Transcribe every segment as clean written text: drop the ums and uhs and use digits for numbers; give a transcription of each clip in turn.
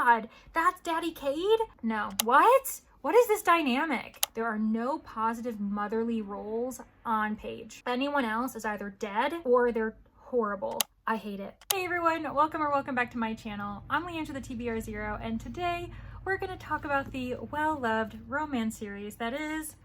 God, that's Daddy Cade? No. What? What is this dynamic? There are no positive motherly roles on page. Anyone else is either dead or they're horrible. I hate it. Hey everyone, welcome back to my channel. I'm Leandra the TBR0, and today we're going to talk about the well-loved romance series that is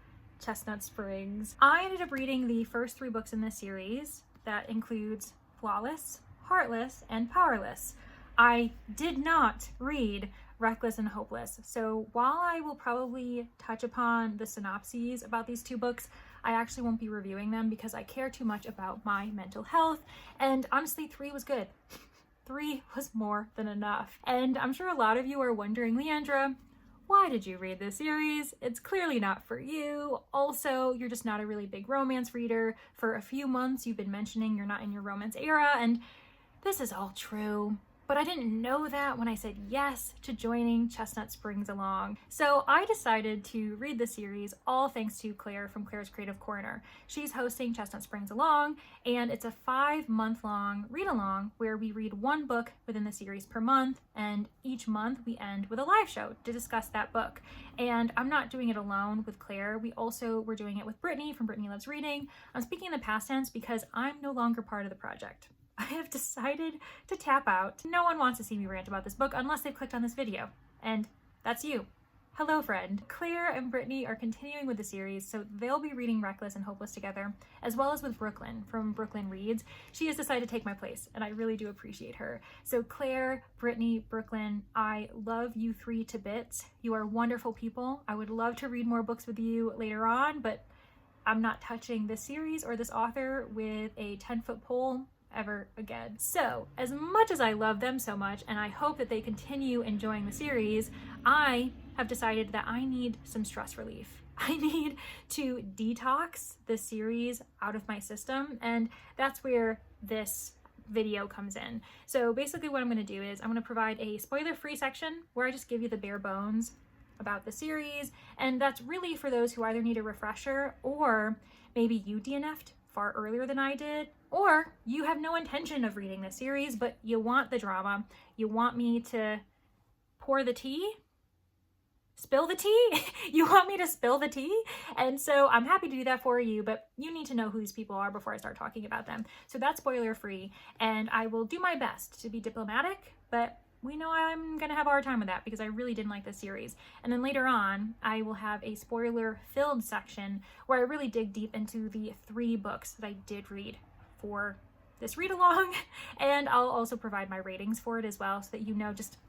Chestnut Springs. I ended up reading the first 3 books in this series. That includes Flawless, Heartless, and Powerless. I did not read Reckless and Hopeless. So while I will probably touch upon the synopses about these 2 books, I actually won't be reviewing them because I care too much about my mental health. And honestly, 3 was good. 3 was more than enough. And I'm sure a lot of you are wondering, Leandra, why did you read this series? It's clearly not for you. Also, you're just not a really big romance reader. For a few months, you've been mentioning you're not in your romance era, and this is all true. But I didn't know that when I said yes to joining Chestnut Springs Along. So I decided to read the series, all thanks to Claire from Claire's Creative Corner. She's hosting Chestnut Springs Along, and it's a 5-month-long read-along where we read 1 book within the series per month, and each month we end with a live show to discuss that book. And I'm not doing it alone with Claire. We're doing it with Brittany from Brittany Loves Reading. I'm speaking in the past tense because I'm no longer part of the project. I have decided to tap out. No one wants to see me rant about this book unless they've clicked on this video. And that's you. Hello, friend. Claire and Brittany are continuing with the series, so they'll be reading Reckless and Hopeless together, as well as with Brooklyn from Brooklyn Reads. She has decided to take my place, and I really do appreciate her. So Claire, Brittany, Brooklyn, I love you 3 to bits. You are wonderful people. I would love to read more books with you later on, but I'm not touching this series or this author with a 10-foot pole ever again. So as much as I love them so much, and I hope that they continue enjoying the series, I have decided that I need some stress relief. I need to detox this series out of my system, and that's where this video comes in. So basically what I'm going to do is I'm going to provide a spoiler-free section where I just give you the bare bones about the series, and that's really for those who either need a refresher, or maybe you DNF'd far earlier than I did, or you have no intention of reading this series, but you want the drama. You want me to pour the tea? Spill the tea? You want me to spill the tea? And so I'm happy to do that for you, but you need to know who these people are before I start talking about them. So that's spoiler free, and I will do my best to be diplomatic, but we know I'm gonna have a hard time with that because I really didn't like this series. And then later on, I will have a spoiler-filled section where I really dig deep into the 3 books that I did read for this read-along, and I'll also provide my ratings for it as well so that you know just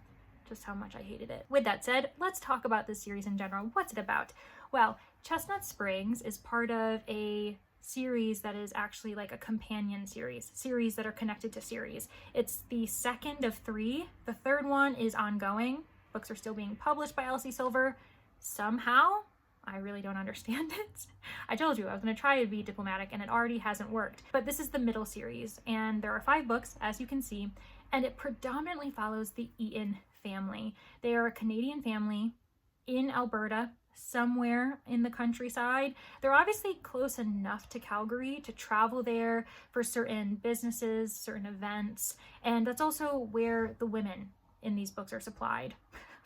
how much I hated it. With that said, let's talk about this series in general. What's it about? Well, Chestnut Springs is part of a series that is actually like a companion series that are connected to series. It's the 2nd of 3. The 3rd one is ongoing. Books are still being published by Elsie somehow. I really don't understand it. I told you I was going to try to be diplomatic, and it already hasn't worked. But this is the middle series, and there are 5 books, as you can see, and it predominantly follows the Eaton family. They are a Canadian family in Alberta, somewhere in the countryside. They're obviously close enough to Calgary to travel there for certain businesses, certain events, and that's also where the women in these books are supplied.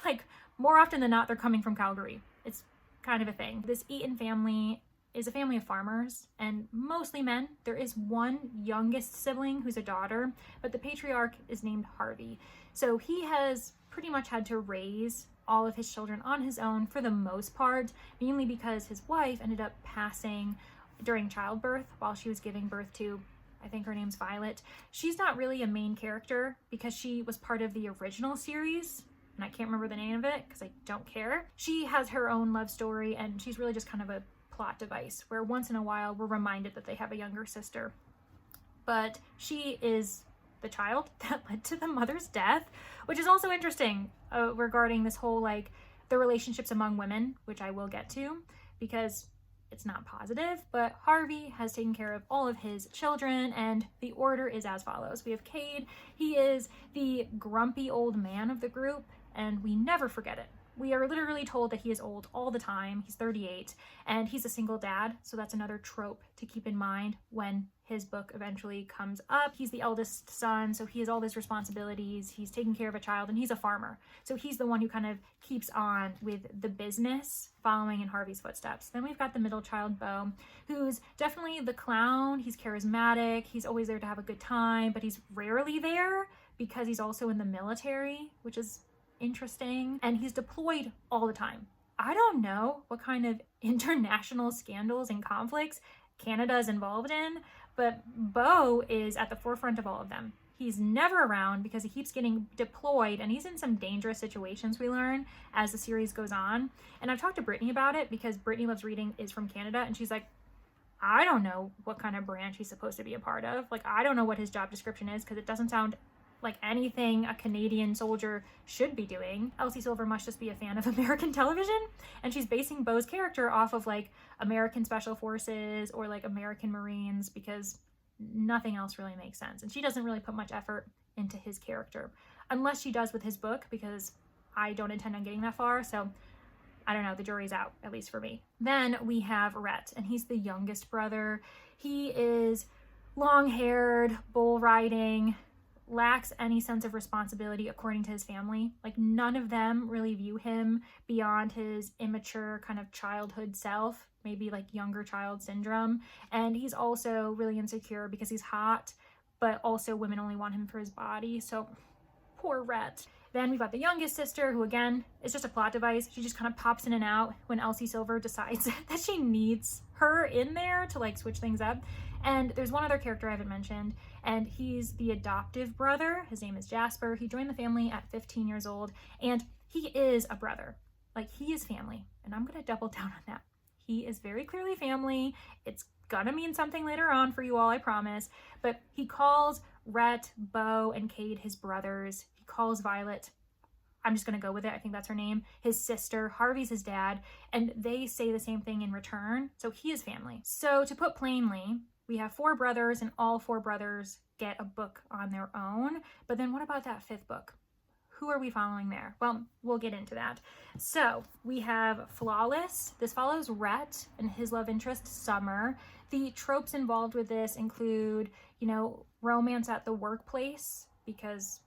Like, more often than not, they're coming from Calgary. It's kind of a thing. This Eaton family is a family of farmers, and mostly men. There is one youngest sibling who's a daughter, but the patriarch is named Harvey. So he has pretty much had to raise all of his children on his own for the most part, mainly because his wife ended up passing during childbirth while she was giving birth to, I think her name's Violet. She's not really a main character because she was part of the original series, and I can't remember the name of it because I don't care. She has her own love story, and she's really just kind of a plot device where once in a while we're reminded that they have a younger sister. But she is the child that led to the mother's death, which is also interesting regarding this whole, like, the relationships among women, which I will get to because it's not positive. But Harvey has taken care of all of his children, and the order is as follows. We have Cade. He is the grumpy old man of the group, and we never forget it. we are literally told that he is old all the time. He's 38 and he's a single dad. So that's another trope to keep in mind when his book eventually comes up. He's the eldest son, so he has all these responsibilities. He's taking care of a child and he's a farmer. So he's the one who kind of keeps on with the business, following in Harvey's footsteps. Then we've got the middle child, Beau, who's definitely the clown. He's charismatic. He's always there to have a good time, but he's rarely there because he's also in the military, which is interesting, and he's deployed all the time. I don't know what kind of international scandals and conflicts Canada is involved in, but Beau is at the forefront of all of them. He's never around because he keeps getting deployed, and he's in some dangerous situations, we learn, as the series goes on. And I've talked to Brittany about it because Brittany Loves Reading is from Canada, and she's like, I don't know what kind of branch he's supposed to be a part of. Like, I don't know what his job description is because it doesn't sound like anything a Canadian soldier should be doing. Elsie Silver must just be a fan of American television, and she's basing Beau's character off of like American Special Forces or like American Marines because nothing else really makes sense. And she doesn't really put much effort into his character, unless she does with his book, because I don't intend on getting that far. So I don't know, the jury's out, at least for me. Then we have Rhett, and he's the youngest brother. He is long-haired, bull riding, lacks any sense of responsibility according to his family. Like, none of them really view him beyond his immature kind of childhood self, maybe like younger child syndrome. And he's also really insecure because he's hot, but also women only want him for his body. So poor Rhett. Then we've got the youngest sister, who again is just a plot device. She just kind of pops in and out when Elsie Silver decides that she needs her in there to like switch things up. And there's one other character I haven't mentioned, and he's the adoptive brother. His name is Jasper. He joined the family at 15 years old, and he is a brother. Like, he is family, and I'm gonna double down on that. He is very clearly family. It's gonna mean something later on for you all, I promise. But he calls Rhett, Beau, and Cade his brothers. He calls Violet, I'm just gonna go with it, I think that's her name, his sister. Harvey's his dad, and they say the same thing in return. So he is family. So to put plainly, we have 4 brothers, and all 4 brothers get a book on their own. But then what about that 5th book? Who are we following there? Well, we'll get into that. So we have Flawless. This follows Rhett and his love interest, Summer. The tropes involved with this include, you know, romance at the workplace because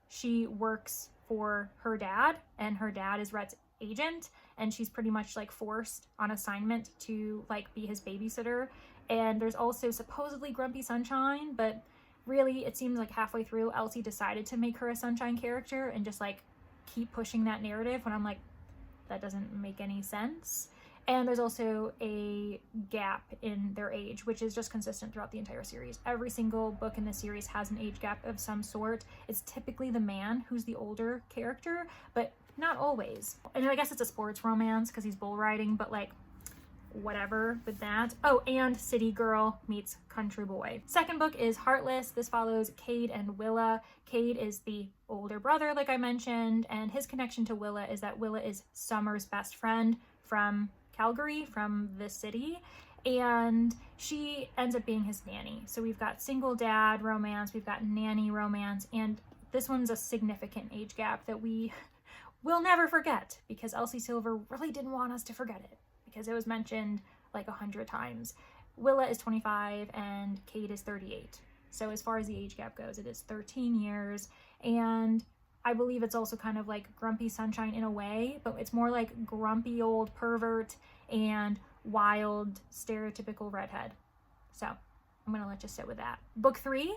she works for her dad, and her dad is Rhett's agent, and she's pretty much like forced on assignment to like be his babysitter. And there's also supposedly Grumpy Sunshine, but really it seems like halfway through Elsie decided to make her a sunshine character and just like keep pushing that narrative when I'm like, that doesn't make any sense. And there's also a gap in their age, which is just consistent throughout the entire series. Every single book in the series has an age gap of some sort. It's typically the man who's the older character, but not always. And I guess it's a sports romance because he's bull riding, but like, whatever with that. Oh, and City Girl meets Country Boy. Second book is Heartless. This follows Cade and Willa. Cade is the older brother, like I mentioned, and his connection to Willa is that Willa is Summer's best friend from Calgary, from the city, and she ends up being his nanny. So we've got single dad romance, we've got nanny romance, and this one's a significant age gap that we will never forget because Elsie Silver really didn't want us to forget it, because it was mentioned like 100 times. Willa is 25 and Cade is 38. So as far as the age gap goes, it is 13 years. And I believe it's also kind of like Grumpy Sunshine in a way, but it's more like grumpy old pervert and wild stereotypical redhead. So I'm gonna let you sit with that. Book 3,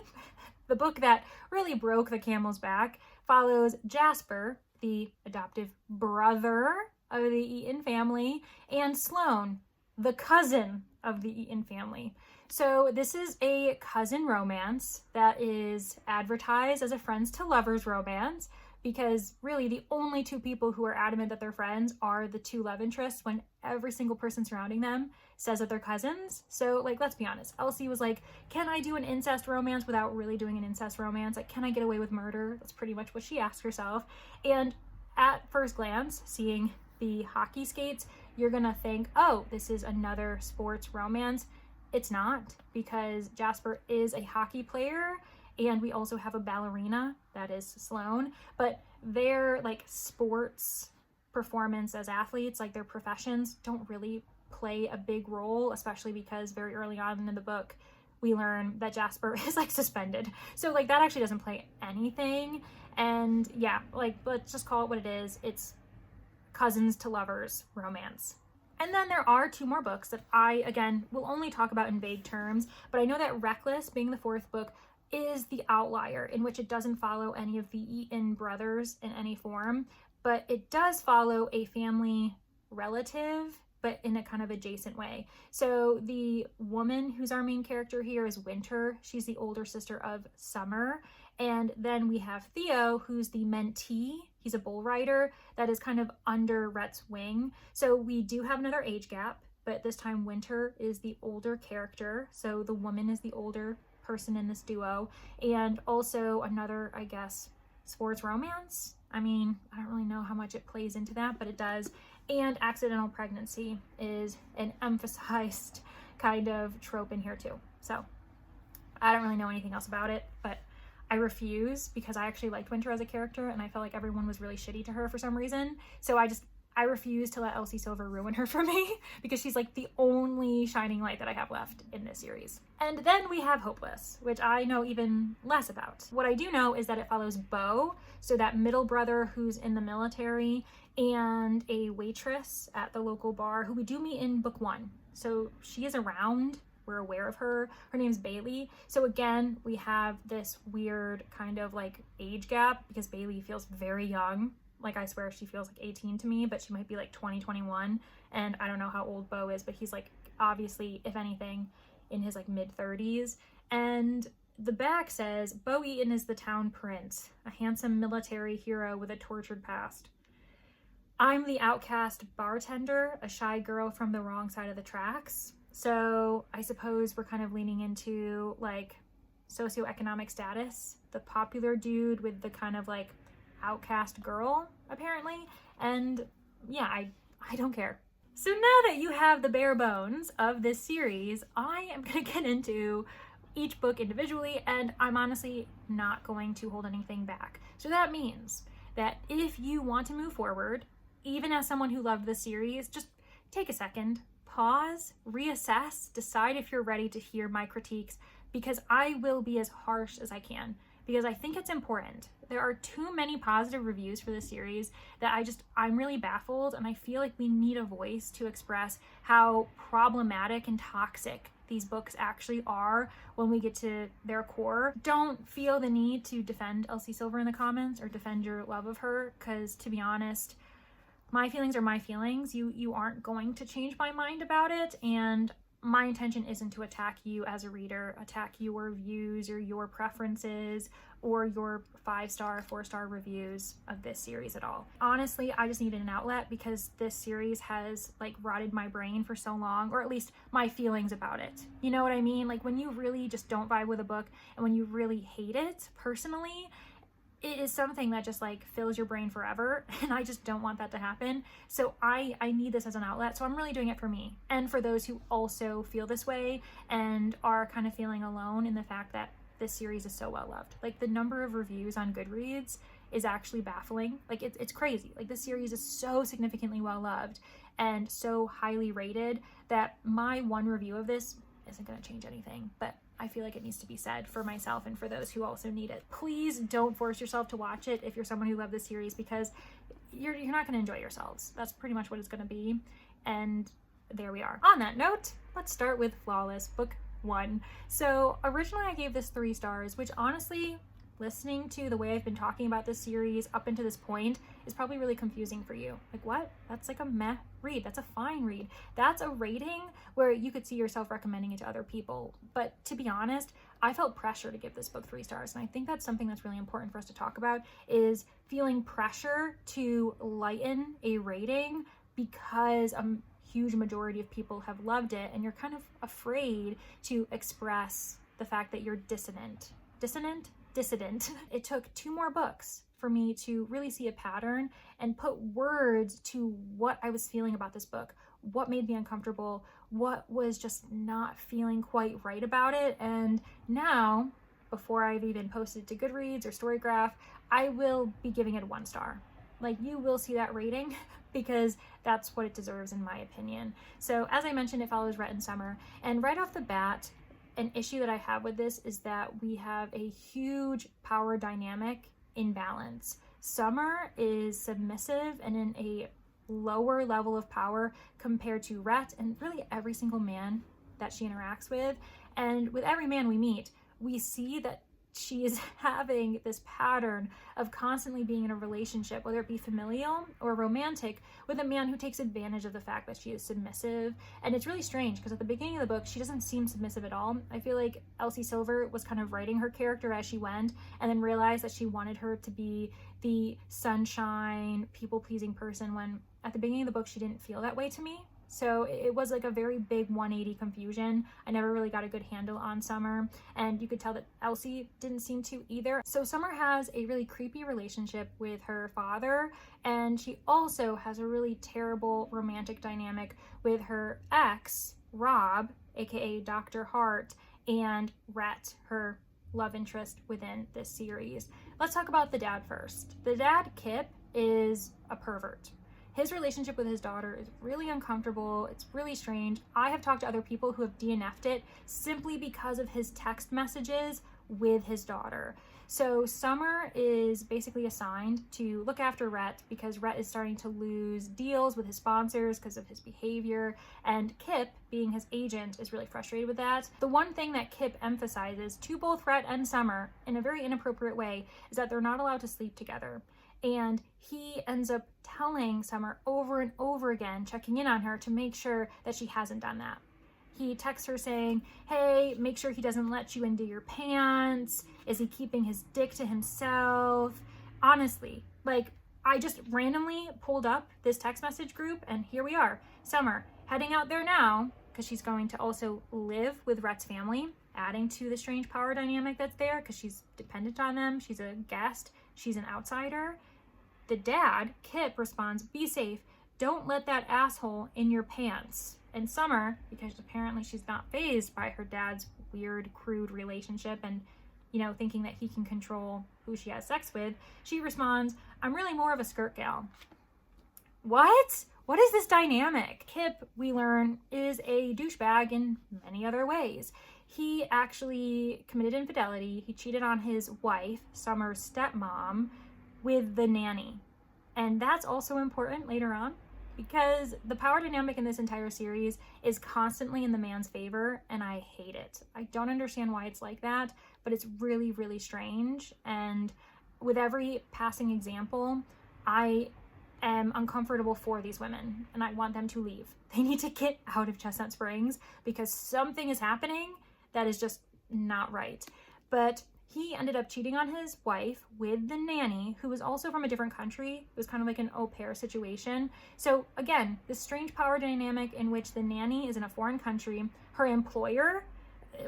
the book that really broke the camel's back, follows Jasper, the adoptive brother of the Eaton family, and Sloane, the cousin of the Eaton family. So this is a cousin romance that is advertised as a friends to lovers romance because really the only 2 people who are adamant that they're friends are the 2 love interests when every single person surrounding them says that they're cousins. So like, let's be honest, Elsie was like, can I do an incest romance without really doing an incest romance? Like, can I get away with murder? That's pretty much what she asked herself. And at first glance, seeing the hockey skates, you're gonna think, oh, this is another sports romance. It's not, because Jasper is a hockey player, and we also have a ballerina, that is Sloane, but their like sports performance as athletes, like their professions, don't really play a big role, especially because very early on in the book we learn that Jasper is like suspended. So like that actually doesn't play anything. And yeah, like let's just call it what it is. It's cousins to lovers romance. And then there are 2 more books that I, again, will only talk about in vague terms, but I know that Reckless, being the 4th book, is the outlier in which it doesn't follow any of the Eaton brothers in any form, but it does follow a family relative, but in a kind of adjacent way. So the woman who's our main character here is Winter. She's the older sister of Summer. And then we have Theo, who's the mentee. He's a bull rider that is kind of under Rhett's wing. So we do have another age gap, but this time Winter is the older character. So the woman is the older person in this duo. And also another, I guess, sports romance. I mean, I don't really know how much it plays into that, but it does. And accidental pregnancy is an emphasized kind of trope in here too. So I don't really know anything else about it, but I refuse, because I actually liked Winter as a character and I felt like everyone was really shitty to her for some reason. So I refuse to let Elsie Silver ruin her for me, because she's like the only shining light that I have left in this series. And then we have Hopeless, which I know even less about. What I do know is that it follows Bo, so that middle brother who's in the military, and a waitress at the local bar who we do meet in book 1. So she is around. We're aware of her. Her name's Bailey. So again, we have this weird kind of like age gap, because Bailey feels very young. Like I swear she feels like 18 to me, but she might be like 20, 21. And I don't know how old Bo is, but he's like obviously, if anything, in his like mid 30s. And the back says, Bo Eaton is the town prince, a handsome military hero with a tortured past. I'm the outcast bartender, a shy girl from the wrong side of the tracks. So I suppose we're kind of leaning into like socioeconomic status, the popular dude with the kind of like outcast girl, apparently. And yeah, I don't care. So now that you have the bare bones of this series, I am going to get into each book individually, and I'm honestly not going to hold anything back. So that means that if you want to move forward, even as someone who loved the series, just take a second, pause, reassess, decide if you're ready to hear my critiques, because I will be as harsh as I can, because I think it's important. There are too many positive reviews for this series that I'm really baffled, and I feel like we need a voice to express how problematic and toxic these books actually are when we get to their core. Don't feel the need to defend Elsie Silver in the comments or defend your love of her, because to be honest, my feelings are my feelings. You aren't going to change my mind about it, and my intention isn't to attack you as a reader, attack your views or your preferences or your 5-star, 4-star reviews of this series at all. Honestly, I just needed an outlet, because this series has like rotted my brain for so long, or at least my feelings about it. You know what I mean? Like when you really just don't vibe with a book and when you really hate it personally, it is something that just like fills your brain forever, and I just don't want that to happen. So I need this as an outlet, so I'm really doing it for me and for those who also feel this way and are kind of feeling alone in the fact that this series is so well loved. Like the number of reviews on Goodreads is actually baffling. Like it's crazy. Like this series is so significantly well loved and so highly rated that my one review of this isn't going to change anything, but I feel like it needs to be said for myself and for those who also need it. Please don't force yourself to watch it if you're someone who loves this series, because you're not going to enjoy yourselves. That's pretty much what it's going to be. And there we are. On that note, let's start with Flawless, book 1. So originally I gave this 3 stars, which honestly, listening to the way I've been talking about this series up until this point is probably really confusing for you. Like, what? That's like a meh read. That's a fine read. That's a rating where you could see yourself recommending it to other people. But to be honest, I felt pressure to give this book 3 stars. And I think that's something that's really important for us to talk about, is feeling pressure to lighten a rating because a huge majority of people have loved it, and you're kind of afraid to express the fact that you're dissident. It took 2 more books for me to really see a pattern and put words to what I was feeling about this book, what made me uncomfortable, what was just not feeling quite right about it. And now, before I've even posted to Goodreads or Storygraph, I will be giving it 1 star. Like, you will see that rating because that's what it deserves in my opinion. So as I mentioned, it follows Rhett and Summer, and right off the bat, an issue that I have with this is that we have a huge power dynamic imbalance. Summer is submissive and in a lower level of power compared to Rhett and really every single man that she interacts with. And with every man we meet, we see that she is having this pattern of constantly being in a relationship, whether it be familial or romantic, with a man who takes advantage of the fact that she is submissive. And it's really strange because at the beginning of the book, she doesn't seem submissive at all. I feel like Elsie Silver was kind of writing her character as she went, and then realized that she wanted her to be the sunshine, people-pleasing person, when at the beginning of the book, she didn't feel that way to me. So it was like a very big 180 confusion. I never really got a good handle on Summer, and you could tell that Elsie didn't seem to either. So Summer has a really creepy relationship with her father, and she also has a really terrible romantic dynamic with her ex, Rob, aka Dr. Hart, and Rhett, her love interest within this series. Let's talk about the dad first. The dad, Kip, is a pervert. His relationship with his daughter is really uncomfortable. It's really strange. I have talked to other people who have DNF'd it simply because of his text messages with his daughter. So Summer is basically assigned to look after Rhett because Rhett is starting to lose deals with his sponsors because of his behavior, and Kip, being his agent, is really frustrated with that. The one thing that Kip emphasizes to both Rhett and Summer in a very inappropriate way is that they're not allowed to sleep together. And he ends up telling Summer over and over again, checking in on her to make sure that she hasn't done that. He texts her saying, hey, make sure he doesn't let you into your pants. Is he keeping his dick to himself? Honestly, like, I just randomly pulled up this text message group, and here we are. Summer heading out there now because she's going to also live with Rhett's family, adding to the strange power dynamic that's there because she's dependent on them. She's a guest. She's an outsider. The dad, Kip, responds, be safe. Don't let that asshole in your pants. And Summer, because apparently she's not fazed by her dad's weird, crude relationship and, thinking that he can control who she has sex with, she responds, I'm really more of a skirt gal. What? What is this dynamic? Kip, we learn, is a douchebag in many other ways. He actually committed infidelity. He cheated on his wife, Summer's stepmom, with the nanny. And that's also important later on because the power dynamic in this entire series is constantly in the man's favor, and I hate it. I don't understand why it's like that, but it's really, really strange. And with every passing example, I am uncomfortable for these women and I want them to leave. They need to get out of Chestnut Springs because something is happening that is just not right. But he ended up cheating on his wife with the nanny, who was also from a different country. It was kind of like an au pair situation. So again, this strange power dynamic in which the nanny is in a foreign country. Her employer,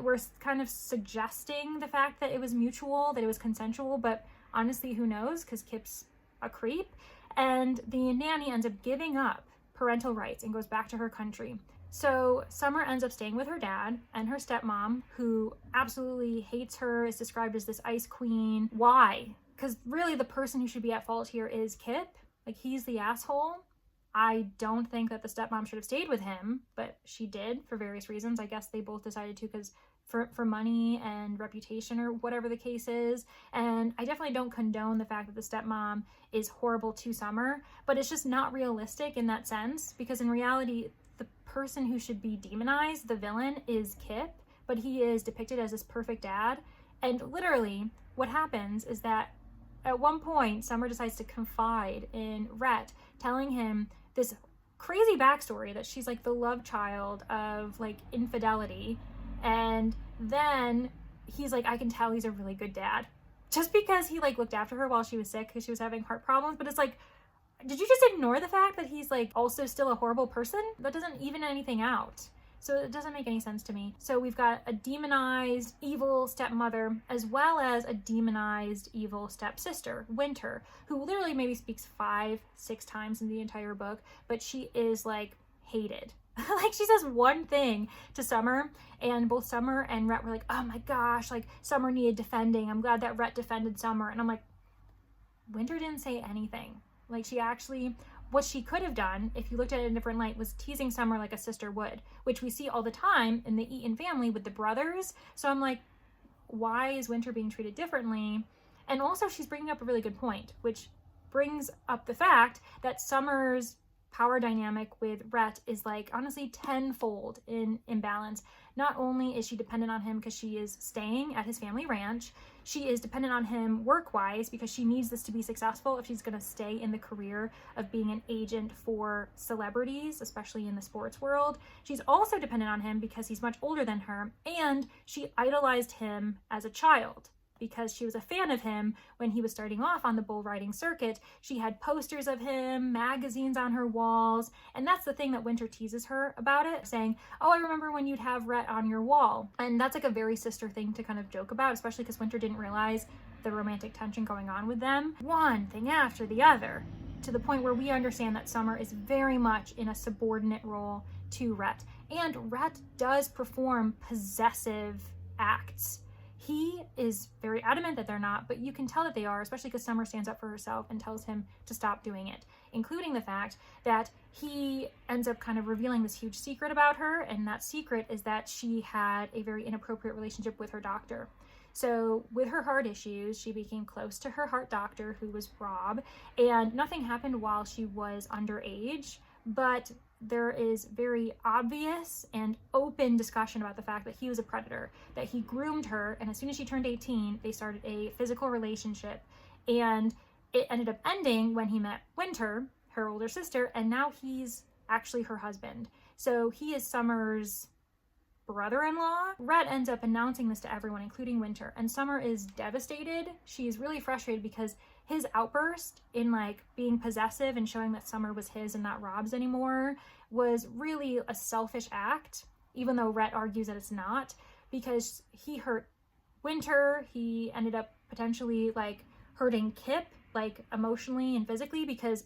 we're kind of suggesting the fact that it was mutual, that it was consensual, but honestly, who knows? Because Kip's a creep. And the nanny ends up giving up parental rights and goes back to her country. So Summer ends up staying with her dad and her stepmom, who absolutely hates her, is described as this ice queen. Why? Because really the person who should be at fault here is Kip. Like, he's the asshole. I don't think that the stepmom should have stayed with him, but she did for various reasons. I guess they both decided to because for money and reputation or whatever the case is. And I definitely don't condone the fact that the stepmom is horrible to Summer, but it's just not realistic in that sense because in reality, the person who should be demonized, the villain, is Kip, but he is depicted as this perfect dad. And literally what happens is that at one point, Summer decides to confide in Rhett, telling him this crazy backstory that she's like the love child of like infidelity. And then he's like, I can tell he's a really good dad just because he like looked after her while she was sick because she was having heart problems. But it's like, did you just ignore the fact that he's like also still a horrible person? That doesn't even anything out. So it doesn't make any sense to me. So we've got a demonized evil stepmother as well as a demonized evil stepsister, Winter, who literally maybe speaks 5-6 times in the entire book, but she is like hated. Like, she says one thing to Summer, and both Summer and Rhett were like, oh my gosh, like Summer needed defending. I'm glad that Rhett defended Summer. And I'm like, Winter didn't say anything. Like, she actually, what she could have done, if you looked at it in a different light, was teasing Summer like a sister would, which we see all the time in the Eaton family with the brothers. So I'm like, why is Winter being treated differently? And also, she's bringing up a really good point, which brings up the fact that Summer's power dynamic with Rhett is like honestly tenfold in imbalance. Not only is she dependent on him because she is staying at his family ranch, she is dependent on him work-wise because she needs this to be successful if she's going to stay in the career of being an agent for celebrities, especially in the sports world. She's also dependent on him because he's much older than her, and she idolized him as a child because she was a fan of him when he was starting off on the bull riding circuit. She had posters of him, magazines on her walls, and that's the thing that Winter teases her about it, saying, oh, I remember when you'd have Rhett on your wall. And that's like a very sister thing to kind of joke about, especially because Winter didn't realize the romantic tension going on with them. One thing after the other, to the point where we understand that Summer is very much in a subordinate role to Rhett. And Rhett does perform possessive acts. He is very adamant that they're not, but you can tell that they are, especially because Summer stands up for herself and tells him to stop doing it, including the fact that he ends up kind of revealing this huge secret about her, and that secret is that she had a very inappropriate relationship with her doctor. So with her heart issues, she became close to her heart doctor, who was Rob, and nothing happened while she was underage, but there is very obvious and open discussion about the fact that he was a predator, that he groomed her, and as soon as she turned 18, they started a physical relationship, and it ended up ending when he met Winter, her older sister, and now he's actually her husband. So he is Summer's brother-in-law. Rhett ends up announcing this to everyone, including Winter, and Summer is devastated. She's really frustrated because his outburst in like being possessive and showing that Summer was his and not Rob's anymore was really a selfish act, even though Rhett argues that it's not, because he hurt Winter. He ended up potentially like hurting Kip, like emotionally and physically, because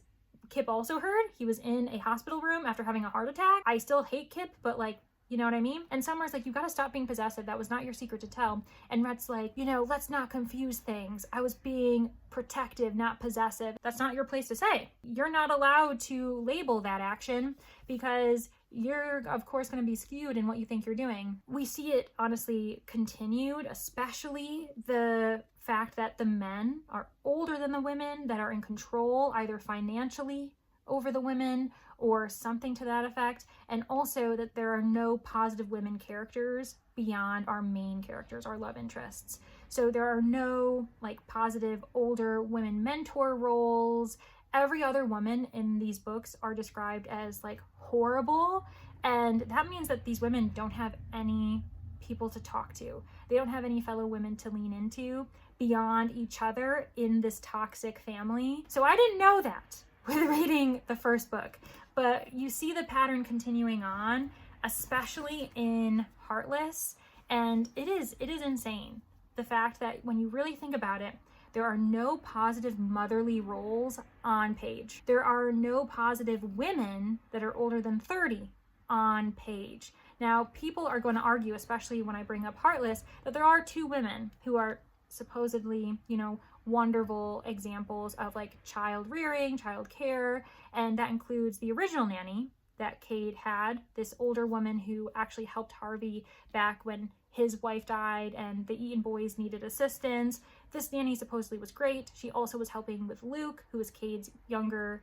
Kip also hurt. He was in a hospital room after having a heart attack. I still hate Kip, but like, you know what I mean? And Summer's like, you gotta stop being possessive. That was not your secret to tell. And Rhett's like, you know, let's not confuse things. I was being protective, not possessive. That's not your place to say. You're not allowed to label that action because you're, of course, going to be skewed in what you think you're doing. We see it, honestly, continued, especially the fact that the men are older than the women, that are in control, either financially over the women or something to that effect, and also that there are no positive women characters beyond our main characters, our love interests. So there are no like positive older women mentor roles. Every other woman in these books are described as like horrible, and that means that these women don't have any people to talk to. They don't have any fellow women to lean into beyond each other in this toxic family. So I didn't know that with reading the first book, but you see the pattern continuing on, especially in Heartless, and it is insane. The fact that when you really think about it, there are no positive motherly roles on page. There are no positive women that are older than 30 on page. Now, people are going to argue, especially when I bring up Heartless, that there are two women who are supposedly, you know, wonderful examples of like child rearing, child care, and that includes the original nanny that Cade had, this older woman who actually helped Harvey back when his wife died and the Eaton boys needed assistance. This nanny supposedly was great. She also was helping with Luke, who is Cade's younger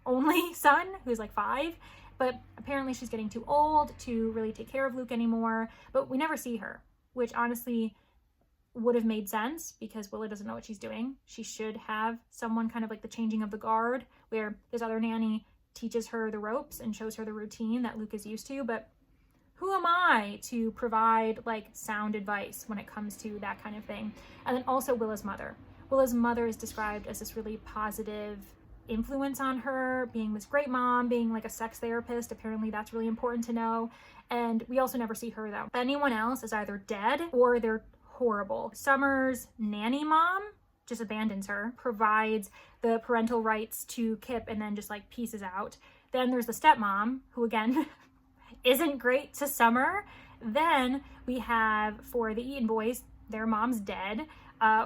only son, who's like 5, but apparently she's getting too old to really take care of Luke anymore, but we never see her, which honestly would have made sense because Willa doesn't know what she's doing. She should have someone kind of like the changing of the guard, where this other nanny teaches her the ropes and shows her the routine that Luke is used to, but who am I to provide like sound advice when it comes to that kind of thing? And then also Willa's mother. Willa's mother is described as this really positive influence on her, being this great mom, being like a sex therapist. Apparently that's really important to know. And we also never see her though. Anyone else is either dead or they're horrible. Summer's nanny mom just abandons her, provides the parental rights to Kip, and then just like pieces out. Then there's the stepmom, who again isn't great to Summer. Then we have, for the Eaton boys, their mom's dead.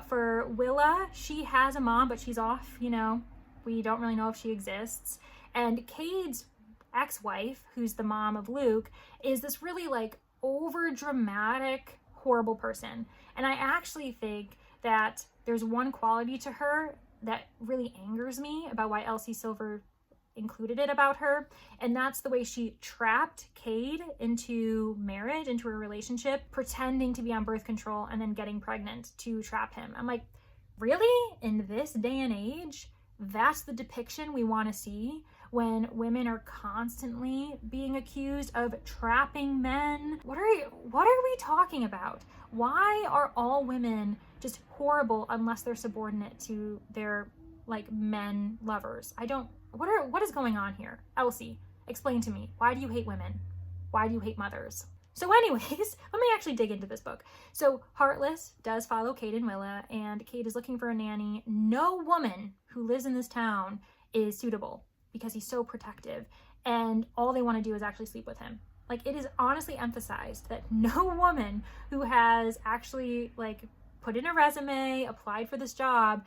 For Willa, she has a mom, but she's off, you know, We don't really know if she exists. And Cade's ex-wife, who's the mom of Luke, is this really like over dramatic, horrible person. And I actually think that there's one quality to her that really angers me about why Elsie Silver included it about her, and that's the way she trapped Cade into marriage, into a relationship, pretending to be on birth control and then getting pregnant to trap him. I'm like, really? In this day and age, that's the depiction we want to see when women are constantly being accused of trapping men? What are we talking about? Why are all women just horrible unless they're subordinate to their like men lovers? What is going on here? Elsie, explain to me. Why do you hate women? Why do you hate mothers? So anyways, let me actually dig into this book. So Heartless does follow Cade and Willa, and Cade is looking for a nanny. No woman who lives in this town is suitable because he's so protective, and all they want to do is actually sleep with him. Like, it is honestly emphasized that no woman who has actually like put in a resume, applied for this job,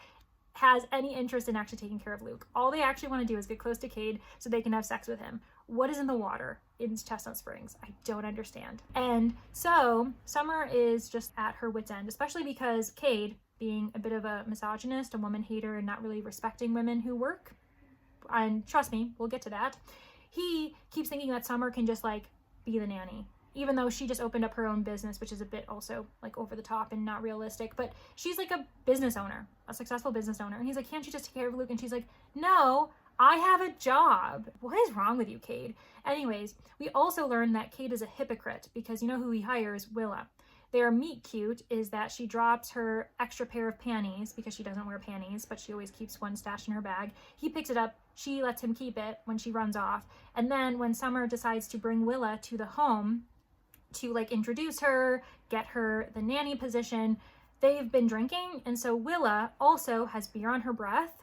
has any interest in actually taking care of Luke. All they actually want to do is get close to Cade so they can have sex with him. What is in the water in Chestnut Springs? I don't understand. And so Summer is just at her wit's end, especially because Cade, being a bit of a misogynist, a woman hater, and not really respecting women who work, and trust me, we'll get to that, he keeps thinking that Summer can just like be the nanny, even though she just opened up her own business, which is a bit also like over the top and not realistic. But she's like a business owner, a successful business owner. And he's like, can't you just take care of Luke? And she's like, no, I have a job. What is wrong with you, Cade? Anyways, we also learned that Cade is a hypocrite because you know who he hires? Willa. Their meet cute is that she drops her extra pair of panties because she doesn't wear panties, but she always keeps one stashed in her bag. He picks it up. She lets him keep it when she runs off. And then when Summer decides to bring Willa to the home to like introduce her, get her the nanny position, they've been drinking. And so Willa also has beer on her breath.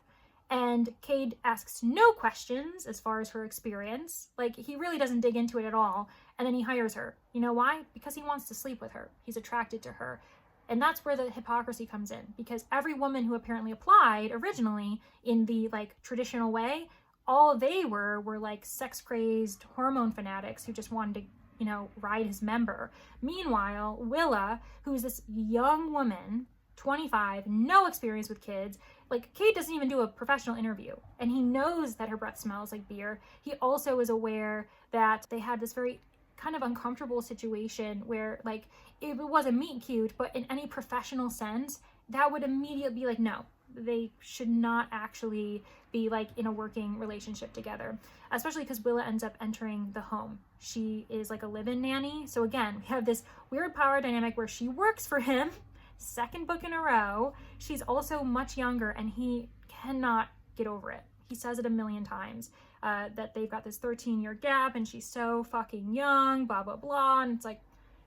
And Cade asks no questions as far as her experience. Like, he really doesn't dig into it at all. And then he hires her. You know why? Because he wants to sleep with her. He's attracted to her. And that's where the hypocrisy comes in. Because every woman who apparently applied originally in the like traditional way, all they were like sex-crazed hormone fanatics who just wanted to, you know, ride his member. Meanwhile, Willa, who's this young woman, 25, no experience with kids, like Cade doesn't even do a professional interview, and he knows that her breath smells like beer. He also is aware that they had this very kind of uncomfortable situation where like if it was a meet cute, but in any professional sense, that would immediately be like, no, they should not actually be like in a working relationship together, especially because Willa ends up entering the home. She is like a live-in nanny. So again, we have this weird power dynamic where she works for him. Second book in a row. She's also much younger, and he cannot get over it. He says it a million times that they've got this 13-year gap and she's so fucking young, blah, blah, blah. And it's like,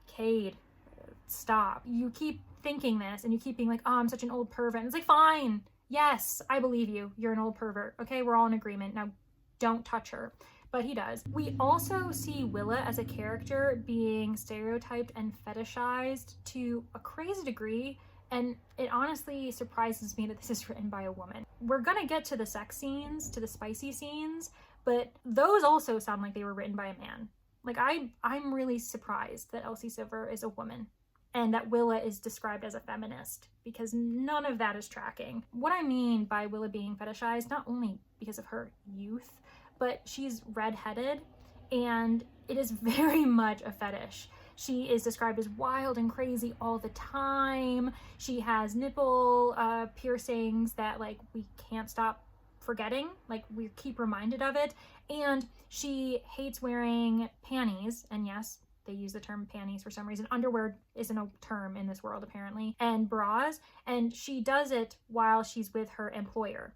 Cade, stop. You keep thinking this and you keep being like, oh, I'm such an old pervert. And it's like, fine. Yes, I believe you. You're an old pervert. Okay, we're all in agreement. Now, don't touch her. But he does. We also see Willa as a character being stereotyped and fetishized to a crazy degree, and it honestly surprises me that this is written by a woman. We're gonna get to the sex scenes, to the spicy scenes, but those also sound like they were written by a man. Like, I'm really surprised that Elsie Silver is a woman and that Willa is described as a feminist, because none of that is tracking. What I mean by Willa being fetishized, not only because of her youth, but she's redheaded, and it is very much a fetish. She is described as wild and crazy all the time. She has nipple piercings that like we can't stop forgetting, like we keep reminded of it. And she hates wearing panties, and yes, they use the term panties for some reason. Underwear isn't a term in this world apparently, and bras, and she does it while she's with her employer.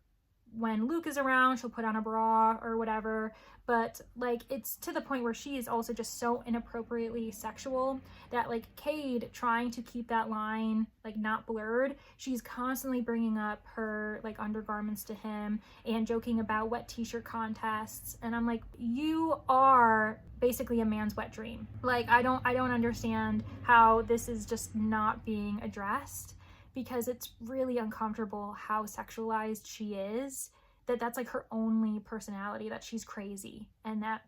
When Luke is around, she'll put on a bra or whatever, but like it's to the point where she is also just so inappropriately sexual that like Cade, trying to keep that line like not blurred, she's constantly bringing up her like undergarments to him and joking about wet t-shirt contests, and I'm like, you are basically a man's wet dream. Like, I don't understand how this is just not being addressed, because it's really uncomfortable how sexualized she is, that's like her only personality, that she's crazy and that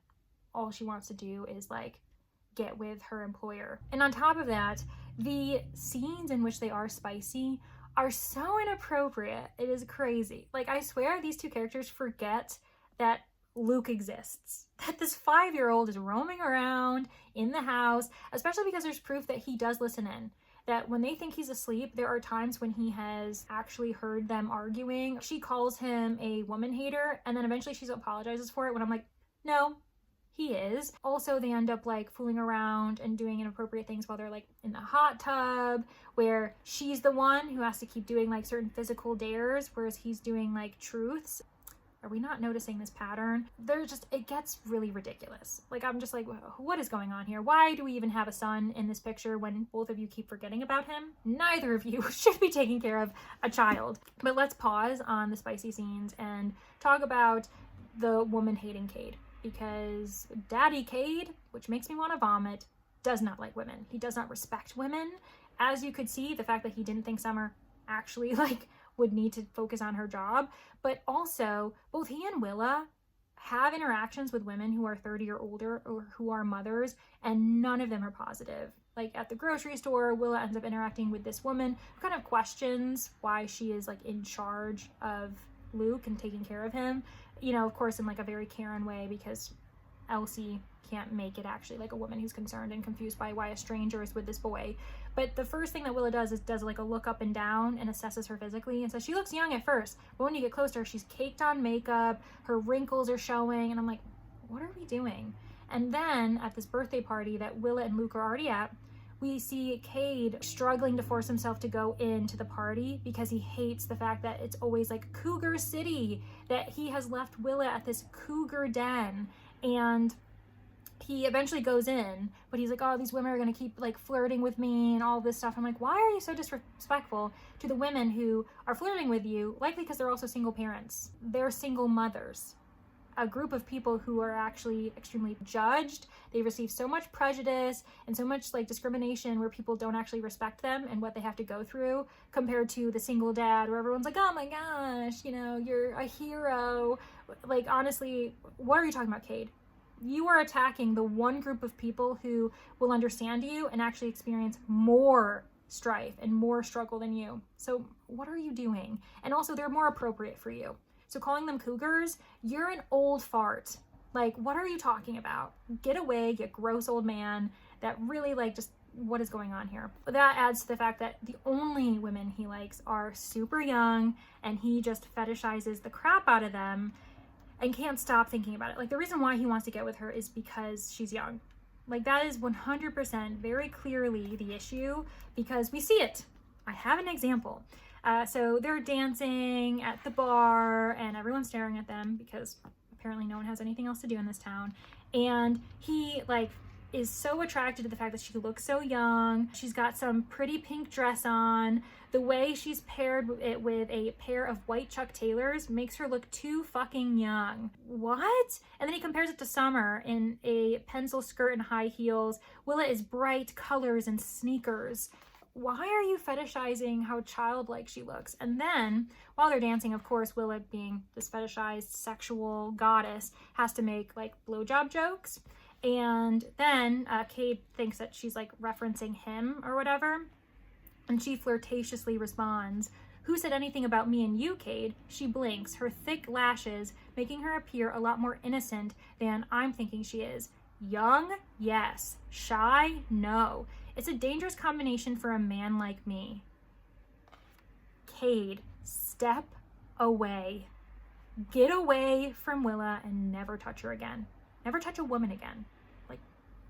all she wants to do is like get with her employer. And on top of that, the scenes in which they are spicy are so inappropriate. It is crazy. Like, I swear these two characters forget that Luke exists, that this 5-year-old is roaming around in the house, especially because there's proof that he does listen in. That when they think he's asleep, there are times when he has actually heard them arguing. She calls him a woman hater, and then eventually she apologizes for it, when I'm like, no, he is. Also, they end up like fooling around and doing inappropriate things while they're like in the hot tub, where she's the one who has to keep doing like certain physical dares, whereas he's doing like truths. Are we not noticing this pattern? It gets really ridiculous. Like, I'm just like, what is going on here? Why do we even have a son in this picture when both of you keep forgetting about him? Neither of you should be taking care of a child. But let's pause on the spicy scenes and talk about the woman hating Cade, because Daddy Cade, which makes me want to vomit, does not like women. He does not respect women. As you could see, the fact that he didn't think Summer actually like would need to focus on her job, but also both he and Willa have interactions with women who are 30 or older or who are mothers, and none of them are positive. Like at the grocery store, Willa ends up interacting with this woman who kind of questions why she is like in charge of Luke and taking care of him, you know, of course in like a very Karen way, because Elsie can't make it actually like a woman who's concerned and confused by why a stranger is with this boy. But the first thing that Willa does is like a look up and down and assesses her physically and says she looks young at first, but when you get closer, she's caked on makeup, her wrinkles are showing, and I'm like, what are we doing? And then at this birthday party that Willa and Luke are already at, we see Cade struggling to force himself to go into the party because he hates the fact that it's always like Cougar City, that he has left Willa at this cougar den, and he eventually goes in, but he's like, oh, these women are going to keep like flirting with me and all this stuff. I'm like, why are you so disrespectful to the women who are flirting with you? Likely because they're also single parents. They're single mothers. A group of people who are actually extremely judged. They receive so much prejudice and so much like discrimination where people don't actually respect them and what they have to go through, compared to the single dad where everyone's like, oh my gosh, you know, you're a hero. Like, honestly, what are you talking about, Cade? You are attacking the one group of people who will understand you and actually experience more strife and more struggle than you. So what are you doing? And also, they're more appropriate for you. So calling them cougars, you're an old fart. Like, what are you talking about? Get away, you gross old man. That really, like, just what is going on here? But that adds to the fact that the only women he likes are super young, and he just fetishizes the crap out of them and can't stop thinking about it. Like, the reason why he wants to get with her is because she's young. Like, that is 100% very clearly the issue, because we see it. I have an example. So they're dancing at the bar and everyone's staring at them because apparently no one has anything else to do in this town. And he like is so attracted to the fact that she looks so young. She's got some pretty pink dress on. The way she's paired it with a pair of white Chuck Taylors makes her look too fucking young. What? And then he compares it to Summer in a pencil skirt and high heels. Willa is bright colors and sneakers. Why are you fetishizing how childlike she looks? And then, while they're dancing, of course, Willa, being this fetishized sexual goddess, has to make, like, blowjob jokes. And then Cade thinks that she's, like, referencing him or whatever. And she flirtatiously responds, "Who said anything about me and you, Cade?" She blinks, her thick lashes making her appear a lot more innocent than I'm thinking she is. Young? Yes. Shy? No. It's a dangerous combination for a man like me. Cade, step away. Get away from Willa and never touch her again. Never touch a woman again. Like,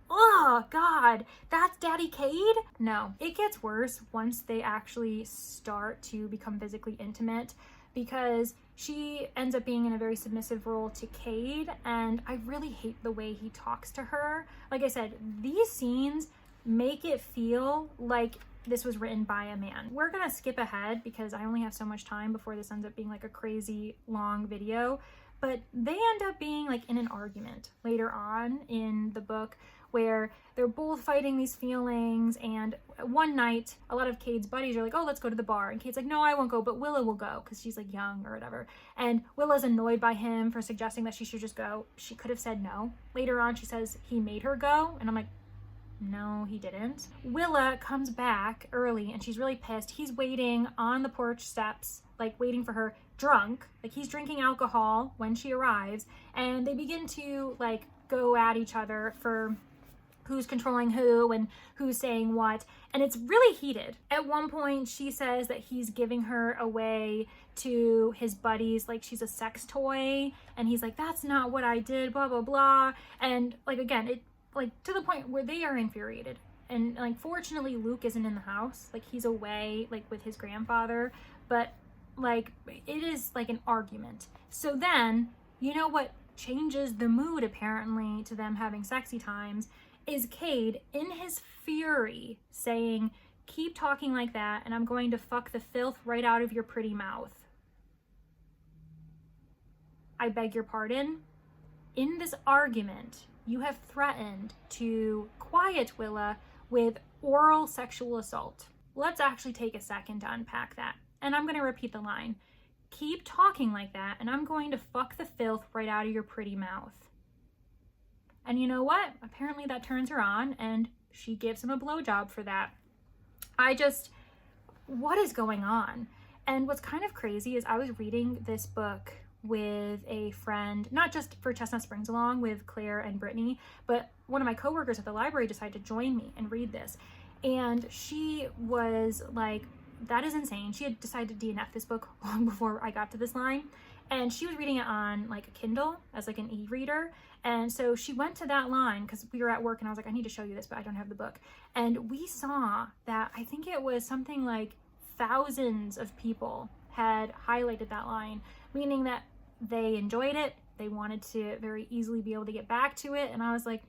oh God, that's Daddy Cade? No, it gets worse once they actually start to become physically intimate, because she ends up being in a very submissive role to Cade, and I really hate the way he talks to her. Like I said, these scenes make it feel like this was written by a man. We're gonna skip ahead because I only have so much time before this ends up being like a crazy long video, But they end up being like in an argument later on in the book where they're both fighting these feelings. And one night, a lot of Cade's buddies are like, oh, let's go to the bar. And Cade's like, no, I won't go, but Willa will go because she's like young or whatever. And Willa's annoyed by him for suggesting that she should just go. She could have said no. Later on, she says he made her go. And I'm like, no, he didn't. Willa comes back early and she's really pissed. He's waiting on the porch steps, like waiting for her, drunk. Like he's drinking alcohol when she arrives. And they begin to like go at each other for who's controlling who and who's saying what, and it's really heated. At one point she says that he's giving her away to his buddies like she's a sex toy, and he's like, that's not what I did, blah blah blah. And like again, it like to the point where they are infuriated. And like fortunately Luke isn't in the house, like he's away like with his grandfather, but like it is like an argument. So then, you know what changes the mood apparently to them having sexy times is Cade in his fury saying, keep talking like that and I'm going to fuck the filth right out of your pretty mouth. I beg your pardon? In this argument, you have threatened to quiet Willa with oral sexual assault. Let's actually take a second to unpack that. And I'm going to repeat the line. Keep talking like that and I'm going to fuck the filth right out of your pretty mouth. And you know what? Apparently that turns her on and she gives him a blowjob for that. What is going on? And what's kind of crazy is I was reading this book with a friend, not just for Chestnut Springs Along with Claire and Brittany, but one of my coworkers at the library decided to join me and read this. And she was like, that is insane. She had decided to DNF this book long before I got to this line. And she was reading it on like a Kindle as like an e-reader. And so she went to that line because we were at work and I was like, I need to show you this, but I don't have the book. And we saw that I think it was something like thousands of people had highlighted that line, meaning that they enjoyed it. They wanted to very easily be able to get back to it. And I was like,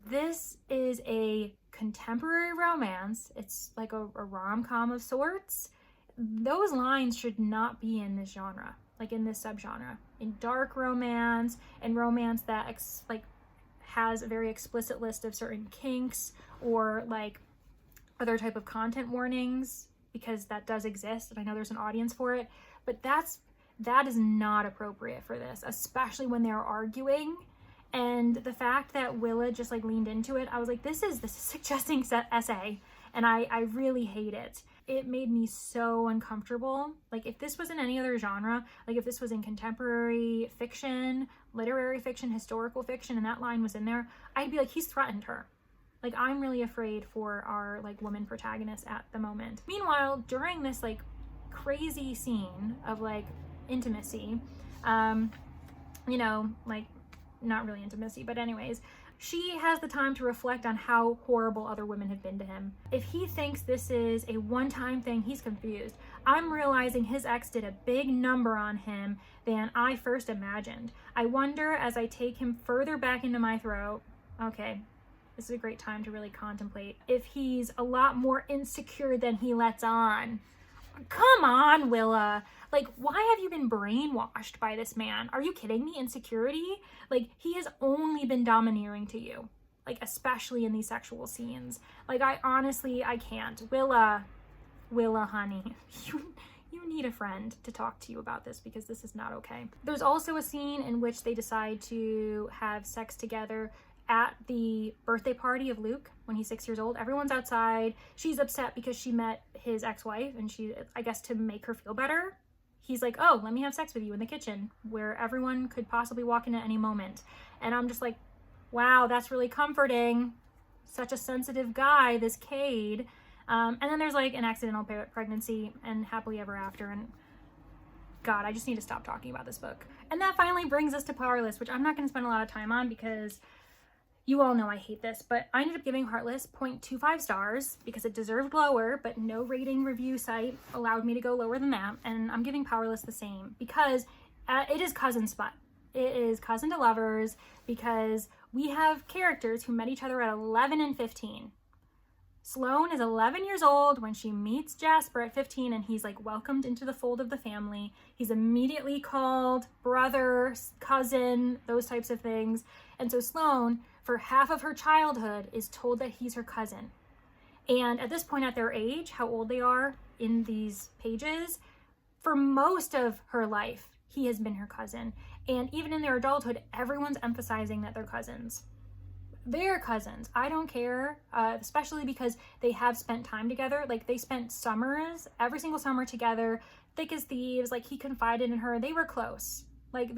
this is a contemporary romance. It's like a rom-com of sorts. Those lines should not be in this genre, like in this subgenre. In dark romance and romance that has a very explicit list of certain kinks or like other type of content warnings, because that does exist and I know there's an audience for it, but that is not appropriate for this, especially when they're arguing. And the fact that Willa just like leaned into it, I was like, this is suggesting essay, and I really hate it. It made me so uncomfortable. Like if this was in any other genre, like if this was in contemporary fiction, literary fiction, historical fiction, and that line was in there, I'd be like, he's threatened her. Like I'm really afraid for our like woman protagonist at the moment. Meanwhile, during this like crazy scene of like intimacy, you know, like not really intimacy, but anyways, she has the time to reflect on how horrible other women have been to him. If he thinks this is a one-time thing, he's confused. I'm realizing his ex did a big number on him than I first imagined. I wonder as I take him further back into my throat. Okay, this is a great time to really contemplate if he's a lot more insecure than he lets on. Come on, Willa. Like, why have you been brainwashed by this man? Are you kidding me? Insecurity? Like, he has only been domineering to you. Like, especially in these sexual scenes. Like, I can't. Willa, honey, you need a friend to talk to you about this because this is not okay. There's also a scene in which they decide to have sex together at the birthday party of Luke when he's 6 years old. Everyone's outside. She's upset because she met his ex-wife, and she, I guess to make her feel better, he's like, oh, let me have sex with you in the kitchen where everyone could possibly walk in at any moment. And I'm just like, wow, that's really comforting. Such a sensitive guy, this Cade. And then there's like an accidental pregnancy and happily ever after. And God, I just need to stop talking about this book. And that finally brings us to Powerless, which I'm not going to spend a lot of time on because you all know I hate this, but I ended up giving Heartless 0.25 stars because it deserved lower, but no rating review site allowed me to go lower than that. And I'm giving Powerless the same because it is cousin smut. It is cousin to lovers because we have characters who met each other at 11 and 15. Sloane is 11 years old when she meets Jasper at 15, and he's like welcomed into the fold of the family. He's immediately called brother, cousin, those types of things. And so Sloane, for half of her childhood, is told that he's her cousin. And at this point at their age, how old they are in these pages, for most of her life, he has been her cousin. And even in their adulthood, everyone's emphasizing that they're cousins. They're cousins. I don't care, especially because they have spent time together. Like, they spent summers, every single summer together, thick as thieves. Like, he confided in her. They were close. Like,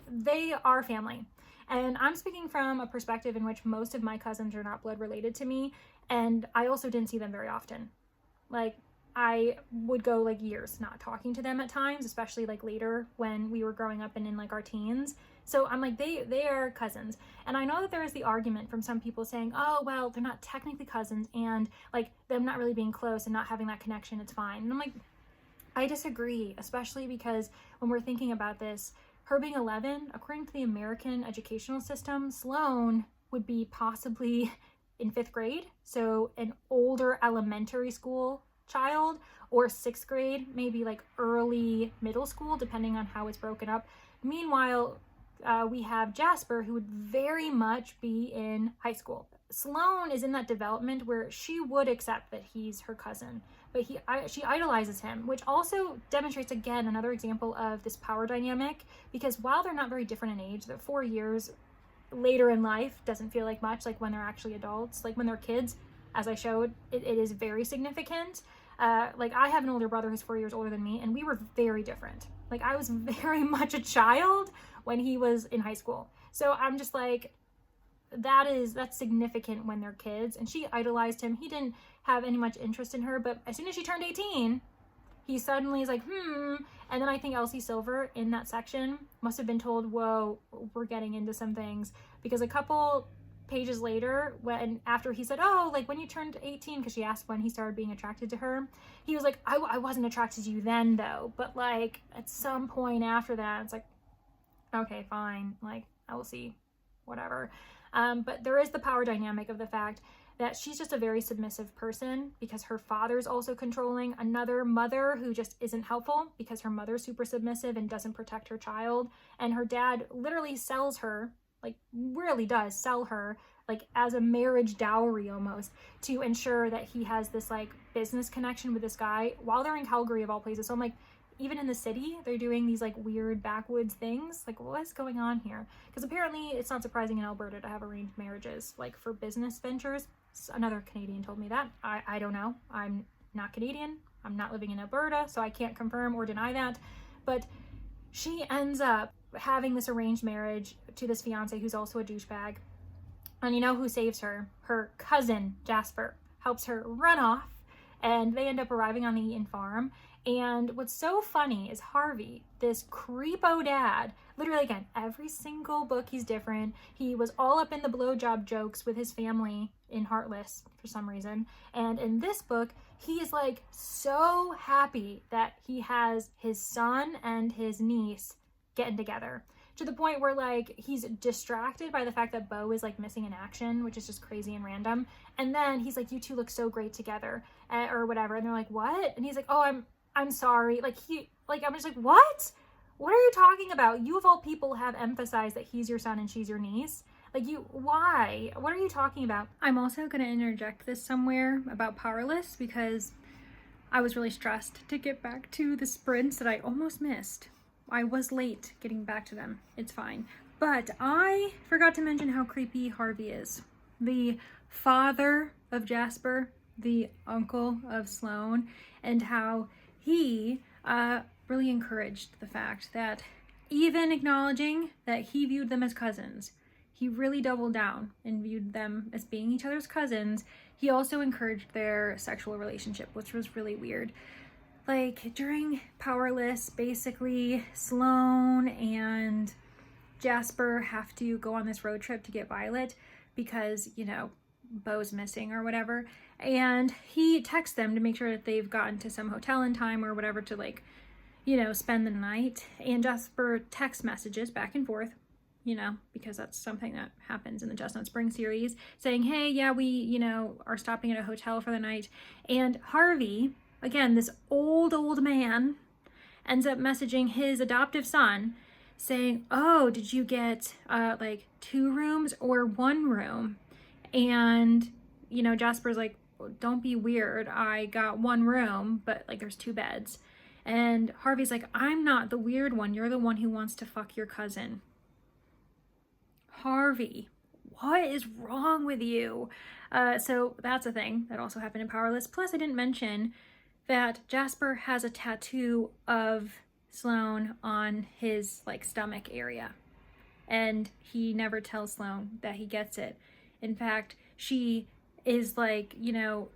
they are family. And I'm speaking from a perspective in which most of my cousins are not blood related to me. And I also didn't see them very often. Like, I would go like years not talking to them at times, especially like later when we were growing up and in like our teens. So I'm like, they are cousins. And I know that there is the argument from some people saying, oh, well, they're not technically cousins, and like them not really being close and not having that connection, it's fine. And I'm like, I disagree, especially because when we're thinking about this, her being 11, according to the American educational system, Sloane would be possibly in 5th grade. So an older elementary school child, or 6th grade, maybe like early middle school, depending on how it's broken up. Meanwhile, we have Jasper, who would very much be in high school. Sloane is in that development where she would accept that he's her cousin, but she idolizes him, which also demonstrates, again, another example of this power dynamic, because while they're not very different in age, they're 4 years later in life, doesn't feel like much, like when they're actually adults. Like when they're kids, as I showed, it is very significant. Like, I have an older brother who's 4 years older than me, and we were very different. Like, I was very much a child when he was in high school. So I'm just like, that's significant when they're kids. And she idolized him. He didn't have any much interest in her, but as soon as she turned 18, he suddenly is like, And then I think Elsie Silver in that section must have been told, whoa, we're getting into some things, because a couple pages later, after he said, oh, like when you turned 18, because she asked when he started being attracted to her, he was like, I wasn't attracted to you then though, but like at some point after that, it's like, okay, fine, like Elsie, whatever. But there is the power dynamic of the fact that she's just a very submissive person, because her father's also controlling, another mother who just isn't helpful because her mother's super submissive and doesn't protect her child, and her dad literally sells her, like really does sell her, like as a marriage dowry almost, to ensure that he has this like business connection with this guy while they're in Calgary of all places. So I'm like, even in the city, they're doing these like weird backwoods things. Like, what's going on here? Because apparently it's not surprising in Alberta to have arranged marriages, like for business ventures. Another Canadian told me that. I don't know. I'm not Canadian. I'm not living in Alberta, so I can't confirm or deny that. But she ends up having this arranged marriage to this fiance who's also a douchebag. And you know who saves her? Her cousin, Jasper, helps her run off, and they end up arriving on the Eaton farm. And what's so funny is Harvey, this creepo dad, literally, again, every single book he's different. He was all up in the blowjob jokes with his family in Heartless for some reason. And in this book, he is like so happy that he has his son and his niece getting together, to the point where like he's distracted by the fact that Beau is like missing in action, which is just crazy and random. And then he's like, you two look so great together, or whatever. And they're like, what? And he's like, oh, I'm sorry. I'm just like, what? What are you talking about? You of all people have emphasized that he's your son and she's your niece. Like, why? What are you talking about? I'm also going to interject this somewhere about Powerless, because I was really stressed to get back to the sprints that I almost missed. I was late getting back to them. It's fine. But I forgot to mention how creepy Harvey is. The father of Jasper, the uncle of Sloane, and how he really encouraged the fact that, even acknowledging that he viewed them as cousins, he really doubled down and viewed them as being each other's cousins. He also encouraged their sexual relationship, which was really weird. Like, during Powerless, basically, Sloane and Jasper have to go on this road trip to get Violet because, you know, Beau's missing or whatever. And he texts them to make sure that they've gotten to some hotel in time or whatever to, like, you know, spend the night. And Jasper text messages back and forth, you know, because that's something that happens in the Chestnut Springs series, saying, hey, yeah, we, you know, are stopping at a hotel for the night. And Harvey, again, this old man, ends up messaging his adoptive son saying, oh, did you get like 2 rooms or 1 room? And, you know, Jasper's like, don't be weird. I got 1 room, but like there's 2 beds. And Harvey's like, I'm not the weird one. You're the one who wants to fuck your cousin. Harvey, what is wrong with you? So that's a thing that also happened in Powerless. Plus, I didn't mention that Jasper has a tattoo of Sloane on his like stomach area, and he never tells Sloane that he gets it. In fact, she is like, you know,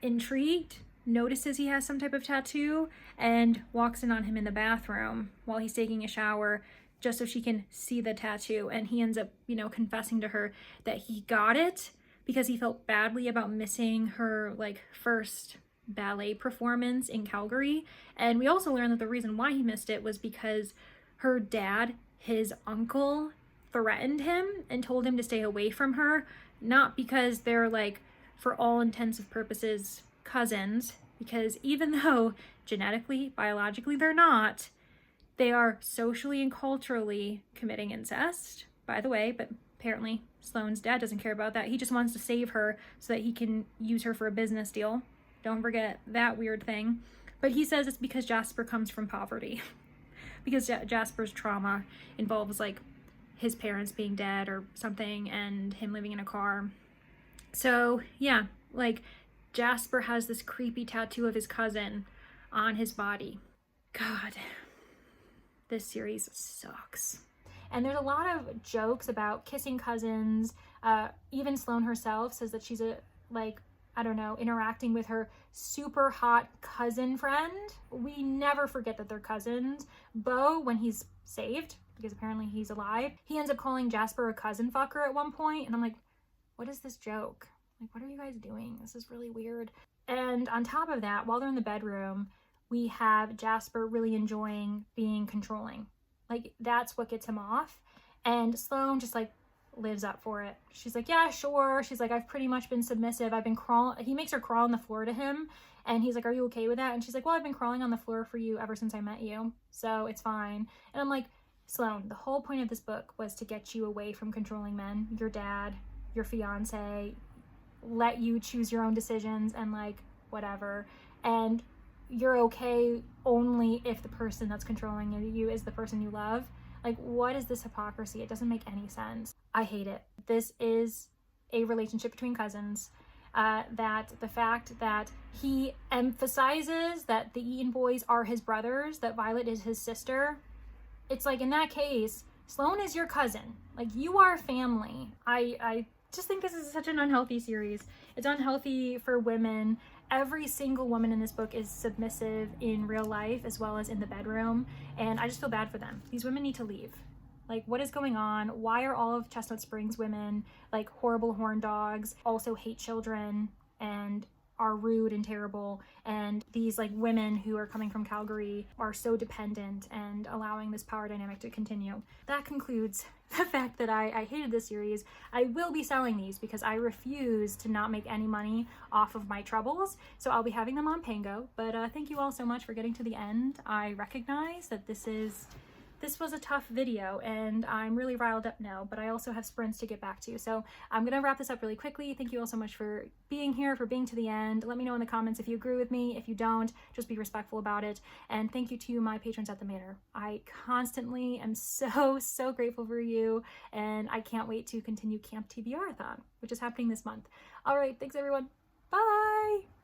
intrigued, notices he has some type of tattoo, and walks in on him in the bathroom while he's taking a shower, just so she can see the tattoo. And he ends up, you know, confessing to her that he got it because he felt badly about missing her like first ballet performance in Calgary. And we also learned that the reason why he missed it was because her dad, his uncle, threatened him and told him to stay away from her, not because they're like, for all intents and purposes, cousins, because even though genetically, biologically they're not, they are socially and culturally committing incest, by the way. But apparently Sloane's dad doesn't care about that. He just wants to save her so that he can use her for a business deal. Don't forget that weird thing. But he says it's because Jasper comes from poverty. Because Jasper's trauma involves like his parents being dead or something and him living in a car. So yeah, like Jasper has this creepy tattoo of his cousin on his body. God, this series sucks. And there's a lot of jokes about kissing cousins. Even Sloane herself says that she's I don't know, interacting with her super hot cousin friend. We never forget that they're cousins. Beau, when he's saved, because apparently he's alive, he ends up calling Jasper a cousin fucker at one point. And I'm like, what is this joke? Like, what are you guys doing? This is really weird. And on top of that, while they're in the bedroom, we have Jasper really enjoying being controlling. Like, that's what gets him off. And Sloane just like lives up for it. She's like, yeah, sure. She's like, I've pretty much been submissive. I've been crawling. He makes her crawl on the floor to him. And he's like, are you okay with that? And she's like, well, I've been crawling on the floor for you ever since I met you. So it's fine. And I'm like, Sloane, the whole point of this book was to get you away from controlling men, your dad, your fiance, let you choose your own decisions and like whatever. And you're okay only if the person that's controlling you is the person you love. Like, what is this hypocrisy? It doesn't make any sense. I hate it. This is a relationship between cousins. That the fact that he emphasizes that the Eaton boys are his brothers, that Violet is his sister. It's like, in that case, Sloane is your cousin. Like, you are family. I just think this is such an unhealthy series. It's unhealthy for women. Every single woman in this book is submissive in real life as well as in the bedroom, and I just feel bad for them. These women need to leave. Like, what is going on? Why are all of Chestnut Springs women like horrible horn dogs, also hate children, and are rude and terrible? And these like women who are coming from Calgary are so dependent and allowing this power dynamic to continue. That concludes the fact that I hated this series. I will be selling these because I refuse to not make any money off of my troubles. So I'll be having them on Pango. But thank you all so much for getting to the end. I recognize that this was a tough video and I'm really riled up now, but I also have sprints to get back to. So I'm gonna wrap this up really quickly. Thank you all so much for being here, for being to the end. Let me know in the comments if you agree with me. If you don't, just be respectful about it. And thank you to my patrons at the Manor. I constantly am so grateful for you, and I can't wait to continue Camp TBR-a-thon, which is happening this month. All right, thanks everyone. Bye!